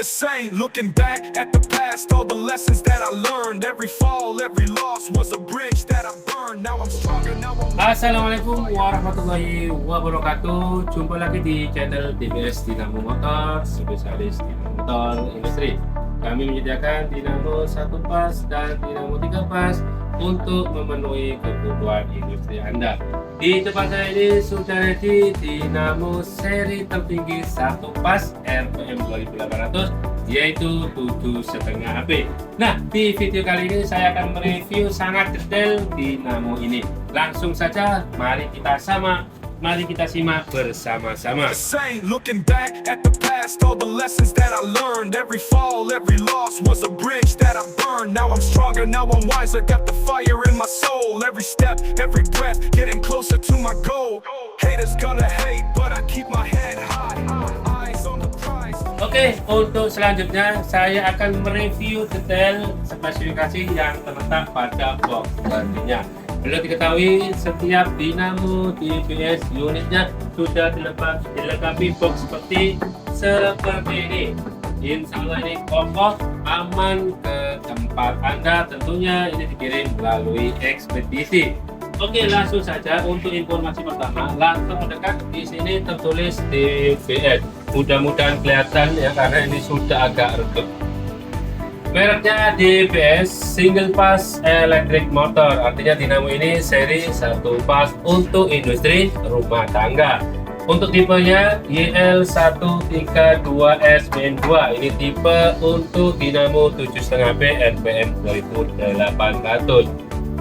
same. Looking back at the past, all the lessons that I learned. Every fall, every loss was a bridge that I burned. Now I'm stronger, now I'm... Assalamualaikum warahmatullahi wabarakatuh. Jumpa lagi di channel DBS Dinamo Motor, spesialis dinamo motor industri. Kami menyediakan dinamo 1 pas dan dinamo 3 pas untuk memenuhi kebutuhan industri Anda. Di depan saya ini sudah ready dinamo seri tertinggi 1 pas RPM 2800, yaitu 7,5 HP. Nah, di video kali ini saya akan mereview sangat detail dinamo ini. Langsung saja, mari kita simak bersama-sama. Looking back at the past, all the lessons that I learned. Every fall, every loss was a bridge that I burned. Now I'm stronger, now I'm wiser, got the fire in my soul. Every step, every breath, getting closer to my goal. Haters gonna hate, but I keep my head high. Eyes on the prize. Oke, untuk selanjutnya saya akan mereview detail spesifikasi yang terletak pada box sepertinya. Perlu diketahui, setiap dinamo DBS unitnya sudah dilengkapi box seperti ini. Insya Allah ini kokoh, aman ke tempat Anda. Tentunya ini dikirim melalui ekspedisi. Oke, langsung saja untuk informasi pertama. Langsung mendekat, di sini tertulis DBS. Mudah-mudahan kelihatan ya, karena ini sudah agak redup. Mereknya DBS Single Pass Electric Motor, artinya dinamo ini seri 1 pas untuk industri rumah tangga. Untuk tipenya YL132S-2, ini tipe untuk dinamo 7,5 HP RPM 2800.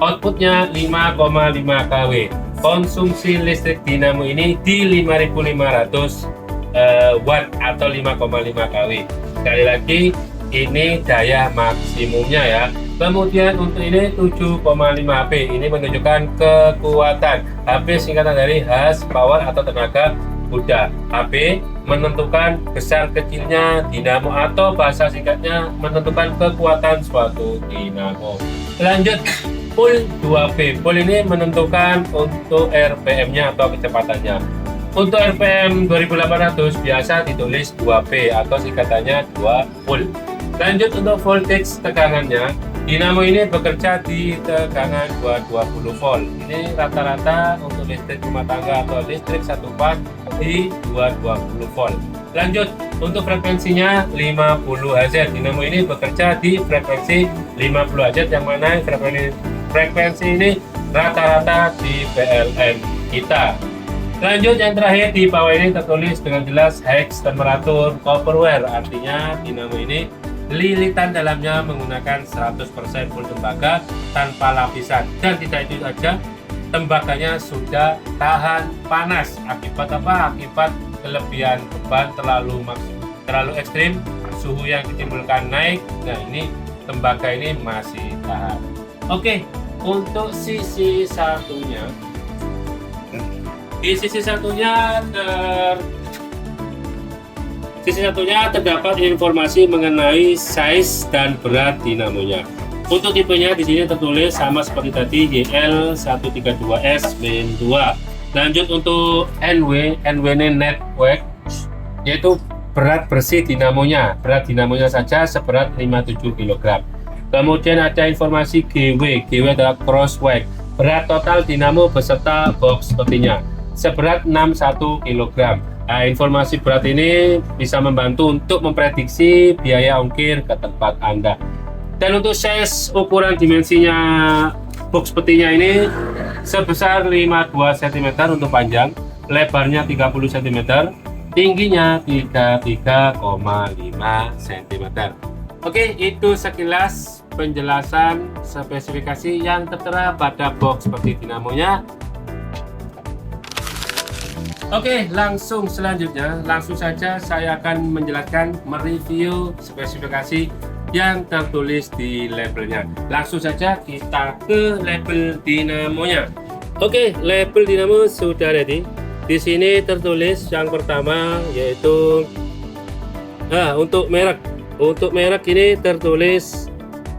Outputnya 5,5 kW. Konsumsi listrik dinamo ini di 5.500 watt atau 5,5 kW. Sekali lagi, ini daya maksimumnya ya. Kemudian untuk ini 7,5 HP, ini menunjukkan kekuatan. HP singkatan dari horsepower atau tenaga kuda. HP menentukan besar kecilnya dinamo atau bahasa singkatnya menentukan kekuatan suatu dinamo. Lanjut, full 2P. Full ini menentukan untuk RPM-nya atau kecepatannya. Untuk RPM 2800 biasa ditulis 2P atau singkatannya 2 full. Lanjut untuk voltage tegangannya, dinamo ini bekerja di tegangan 220 volt. Ini rata-rata untuk listrik rumah tangga atau listrik 1 pas di 220 volt. Lanjut untuk frekuensinya 50 Hz. Dinamo ini bekerja di frekuensi 50 Hz, yang mana frekuensi ini rata-rata di PLN kita. Lanjut, yang terakhir di bawah ini tertulis dengan jelas hex temperature copperware, artinya dinamo ini lilitan dalamnya menggunakan 100% full tembaga tanpa lapisan. Dan tidak itu saja, tembaganya sudah tahan panas. Akibat apa? Akibat kelebihan beban terlalu ekstrim, suhu yang ditimbulkan naik. Nah, ini tembaga ini masih tahan. Oke, untuk sisi satunya, di sisi satunya terdapat informasi mengenai size dan berat dinamonya. Untuk tipenya di sini tertulis sama seperti tadi, YL132S-2. Lanjut untuk NW ini net weight, yaitu berat bersih dinamonya. Berat dinamonya saja seberat 57 kg. Kemudian ada informasi GW adalah cross weight. Berat total dinamo beserta box sepertinya seberat 61 kg. Nah, informasi berat ini bisa membantu untuk memprediksi biaya ongkir ke tempat Anda. Dan untuk size ukuran dimensinya box petinya ini sebesar 52 cm untuk panjang, lebarnya 30 cm, tingginya 33,5 cm. Oke, itu sekilas penjelasan spesifikasi yang tertera pada box peti dinamonya. Oke, langsung saja saya akan menjelaskan, mereview spesifikasi yang tertulis di labelnya. Langsung saja kita ke label dinamonya. Oke, label dinamo sudah ready. Di sini tertulis yang pertama yaitu untuk merek. Untuk merek ini tertulis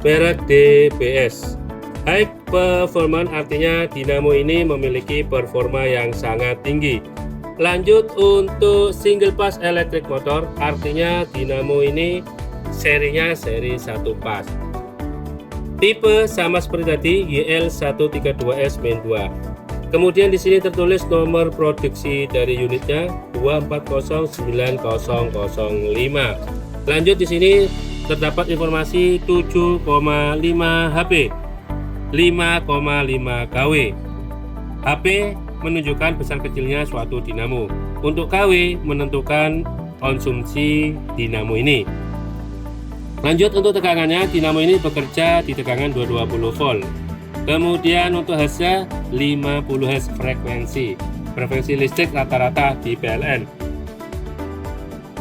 merek DBS. High performance, artinya dinamo ini memiliki performa yang sangat tinggi. Lanjut untuk single pass electric motor, artinya dinamo ini serinya seri 1 pas. Tipe sama seperti tadi, YL132S Main 2. Kemudian di sini tertulis nomor produksi dari unitnya 2409005. Lanjut di sini terdapat informasi 7,5 HP, 5,5 kW. HP menunjukkan besar kecilnya suatu dinamo. Untuk kW menentukan konsumsi dinamo ini. Lanjut untuk tegangannya, dinamo ini bekerja di tegangan 220 volt. Kemudian untuk Hz 50 Hz frekuensi listrik rata-rata di PLN.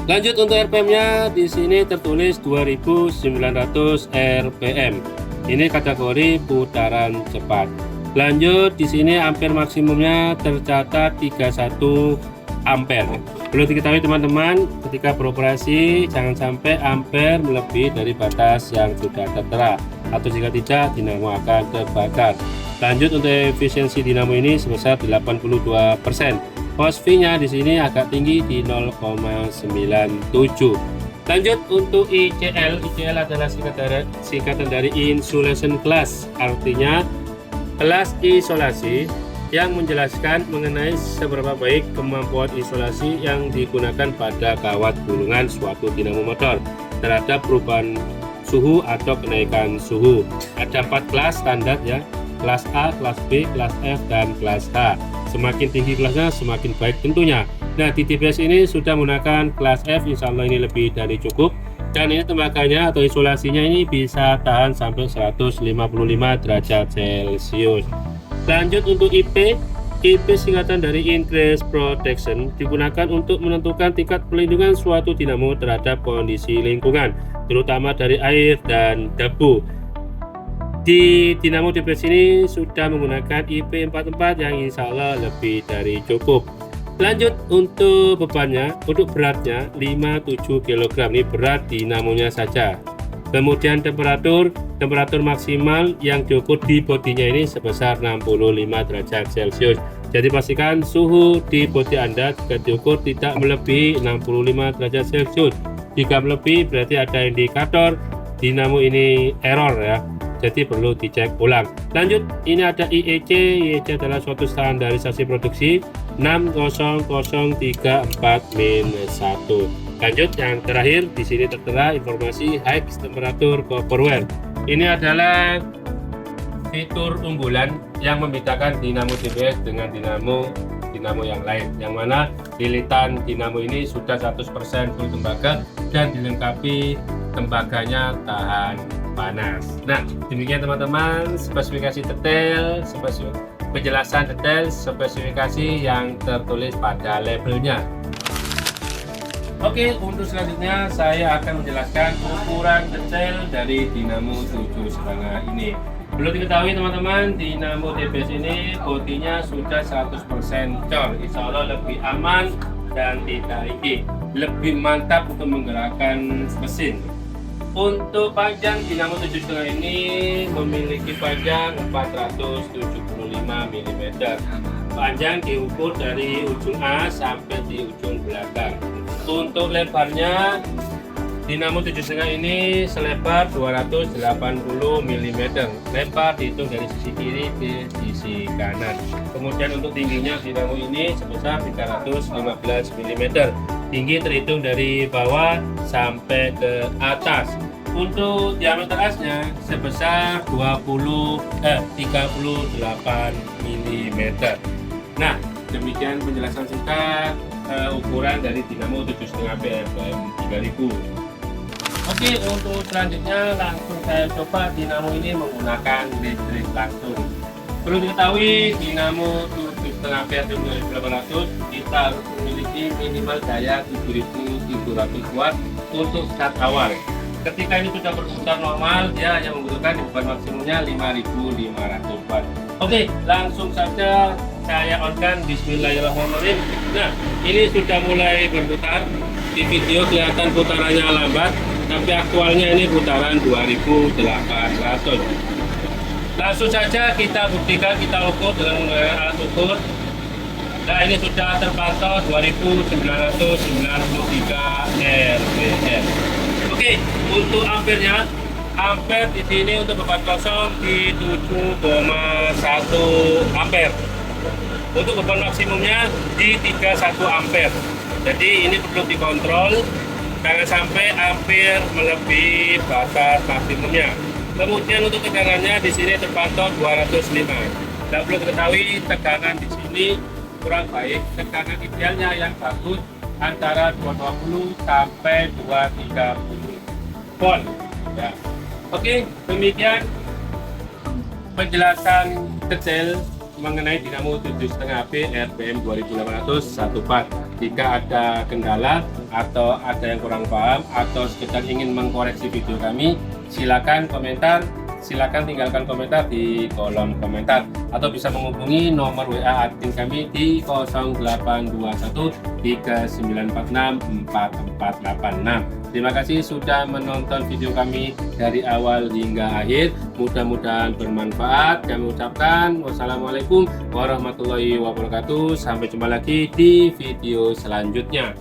Lanjut untuk RPM-nya, di sini tertulis 2900 RPM. Ini kategori putaran cepat. Lanjut di sini ampere maksimumnya tercatat 31 ampere. Perlu diketahui teman-teman, ketika beroperasi jangan sampai ampere melebihi dari batas yang sudah tertera, atau jika tidak dinamo akan terbakar. Lanjut untuk efisiensi dinamo ini sebesar 82%. POSV-nya di sini agak tinggi di 0,97. Lanjut untuk ICL. ICL adalah singkatan dari Insulation Class, artinya kelas isolasi yang menjelaskan mengenai seberapa baik kemampuan isolasi yang digunakan pada kawat gulungan suatu dinamo motor terhadap perubahan suhu atau kenaikan suhu. Ada 4 kelas standar ya, kelas A, kelas B, kelas F, dan kelas H. Semakin tinggi kelasnya semakin baik tentunya. Nah, di TBS ini sudah menggunakan kelas F, insya Allah ini lebih dari cukup. Dan ini tembaganya atau isolasinya ini bisa tahan sampai 155 derajat Celcius. Lanjut untuk IP. IP singkatan dari Increase Protection, digunakan untuk menentukan tingkat perlindungan suatu dinamo terhadap kondisi lingkungan, terutama dari air dan debu. Di dinamo DBS ini sudah menggunakan IP44 yang insya Allah lebih dari cukup. Lanjut untuk bebannya, untuk beratnya 57 kg, ini berat dinamonya saja. Kemudian temperatur maksimal yang diukur di bodinya ini sebesar 65 derajat Celcius. Jadi pastikan suhu di bodi Anda jika diukur tidak melebihi 65 derajat Celcius. Jika melebihi berarti ada indikator dinamo ini error ya. Jadi perlu dicek ulang. Lanjut, ini ada IEC. IEC adalah suatu standarisasi produksi 60034-1. Lanjut, yang terakhir di sini tertera informasi high temperature copper wear. Ini adalah fitur unggulan yang membedakan dinamo DBS dengan dinamo yang lain, yang mana lilitan dinamo ini sudah 100% full tembaga dan dilengkapi tembaganya tahan panas. Nah, demikian teman-teman spesifikasi detail, penjelasan detail spesifikasi yang tertulis pada labelnya. Oke, untuk selanjutnya saya akan menjelaskan ukuran detail dari dinamo 7,5 ini. Perlu diketahui teman-teman, dinamo DBS ini bodinya sudah 100% cor. Insya Allah lebih aman dan tidak leaky, lebih mantap untuk menggerakkan mesin. Untuk panjang dinamo 7,5 ini memiliki panjang 475 mm. Panjang diukur dari ujung A sampai di ujung belakang. Untuk lebarnya dinamo 7,5 ini selebar 280 mm. Lebar dihitung dari sisi kiri ke sisi kanan. Kemudian untuk tingginya dinamo ini sebesar 315 mm. Tinggi terhitung dari bawah sampai ke atas. Untuk diameter asnya sebesar 38 mm. Nah, demikian penjelasan singkat ukuran dari dinamo 7,5 BFM 3000. Oke, untuk selanjutnya langsung saya coba dinamo ini menggunakan listrik langsung. Perlu diketahui dinamo 7,5 BFM 2800 kita harus memiliki minimal daya 7.700 watt untuk start awal. Ketika ini sudah berputar normal, dia hanya membutuhkan beban maksimumnya 5.500 watt. Oke, langsung saja saya on-kan. Bismillahirrahmanirrahim. Nah, ini sudah mulai berputar. Di video kelihatan putarannya lambat, tapi aktualnya ini putaran 2.800. Langsung saja kita buktikan, kita ukur dengan menggunakan alat ukur. Nah, ini sudah terpantau 2993 RPM. Oke, untuk ampere-nya, ampere di sini untuk beban kosong di 7,1 ampere. Untuk beban maksimumnya di 31 ampere. Jadi ini perlu dikontrol, jangan sampai ampere melebihi batas maksimumnya. Kemudian untuk tegangannya di sini terpantau 205. Dan perlu diketahui tegangan di sini kurang baik. Tegangan idealnya yang bagus antara 220 sampai 230 volt. Ya. Oke, demikian penjelasan detail mengenai dinamo 7,5 HP RPM 2800 1 part. Jika ada kendala atau ada yang kurang paham atau sekedar ingin mengkoreksi video kami, silakan komentar, silakan tinggalkan komentar di kolom komentar atau bisa menghubungi nomor WA admin kami di 0821 3946 4486. Terima kasih sudah menonton video kami dari awal hingga akhir. Mudah-mudahan bermanfaat. Kami ucapkan wassalamualaikum warahmatullahi wabarakatuh. Sampai jumpa lagi di video selanjutnya.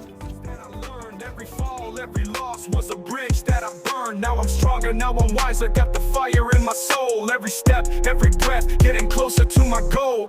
Every fall, every loss was a bridge that I burned. Now I'm stronger, now I'm wiser. Got the fire in my soul. Every step, every breath, getting closer to my goal.